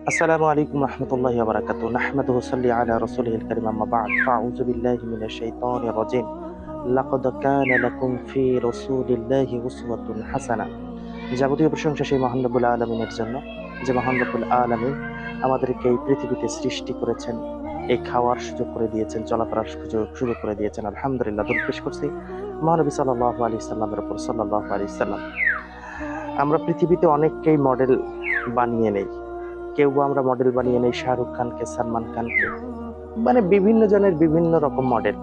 আসসালামু আলাইকুম রহমতুল্লাহি ওয়া বারাকাতুহু। নাহমাদুহু ওয়া সাল্লি আলা রাসূলিহিল কারীম, আম্মা বা'দ। ফাআউযু বিল্লাহি মিনাশ শাইতানির রাজীম। লাকাদ কানা লাকুম ফি রাসূলিল্লাহি উসওয়াতুন হাসানাহ। যাবতীয় প্রশংসা সেই মহান রব্বুল আলামিনের জন্য, যে মহান রব্বুল আলামিন আমাদেরকে এই পৃথিবীতে সৃষ্টি করেছেন, এই খাওয়ার সুযোগ করে দিয়েছেন, চলাফেরার সুযোগ করে দিয়েছেন। আলহামদুলিল্লাহ, দরুদ পেশ করছি মহানবী সাল্লাল্লাহু আলাইহি সাল্লামের উপর, সাল্লাল্লাহু আলাইহি সাল্লাম। আমরা পৃথিবীতে অনেককেই মডেল বানিয়ে নেই। কেউ আমরা মডেল বানিয়ে নেই শাহরুখ খানকে, সালমান খানকে, মানে বিভিন্ন জনের বিভিন্ন রকম মডেল।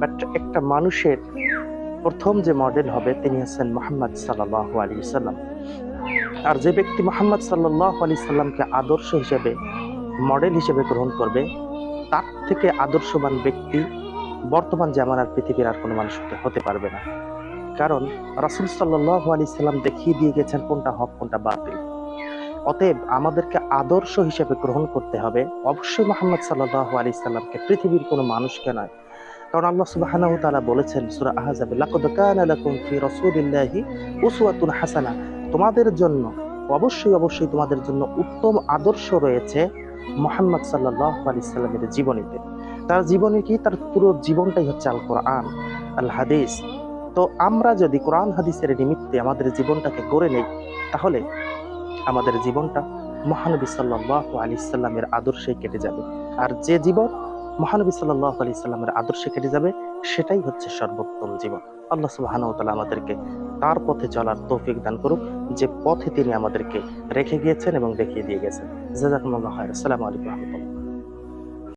বাট একটা মানুষের প্রথম যে মডেল হবে তিনি হচ্ছেন মুহাম্মদ সাল্লাল্লাহু আলাইহি সাল্লাম। আর যে ব্যক্তি মুহাম্মদ সাল্লাল্লাহু আলাইহি সাল্লামকে আদর্শ হিসেবে, মডেল হিসেবে গ্রহণ করবে, তার থেকে আদর্শবান ব্যক্তি বর্তমান জামানার পৃথিবীর আর কোনো মানুষ হতে পারবে না। কারণ রাসূল সাল্লাল্লাহু আলাইহি সাল্লাম দেখিয়ে দিয়ে গেছেন কোনটা হক কোনটা বাতিল। অতএব আমাদেরকে আদর্শ হিসেবে গ্রহণ করতে হবে অবশ্যই মুহাম্মদ সাল্লাল্লাহু আলাইহি সাল্লামকে, পৃথিবীর কোনো মানুষকে নয়। কারণ আল্লাহ সুবহানাহু ওয়া তাআলা বলেছেন সূরা আহজাবে, লাকাদ কানা লাকুম ফি রাসূলিল্লাহি উসওয়াতুন হাসানাহ। তোমাদের জন্য অবশ্যই তোমাদের জন্য উত্তম আদর্শ রয়েছে মুহাম্মদ সাল্লাল্লাহু আলাইহি সাল্লামের জীবনীতে। তার জীবনী কি? তার পুরো জীবনটাই হচ্ছে আল কোরআন, আল হাদিস। তো আমরা যদি কোরআন হাদিসের নিমিত্তে আমাদের জীবনটাকে গড়ে নেই, তাহলে আমাদের জীবনটা মহানবী সাল্লাল্লাহু আলাইহি সাল্লামের আদর্শে কেটে যাবে। আর যে জীবন মহানবী সাল্লাল্লাহু আলাইহি সাল্লামের আদর্শে কেটে যাবে, সেটাই হচ্ছে সর্বোত্তম জীবন। আল্লাহ সুবহানাহু ওয়া তাআলা আমাদেরকে তার পথে চলার তৌফিক দান করুক, যে পথে তিনি আমাদেরকে রেখে গিয়েছেন এবং দেখিয়ে দিয়ে গেছেন। জাযাকুমুল্লাহু খাইর। আসসালামু আলাইকুম ওয়া রাহমাতুল্লাহ।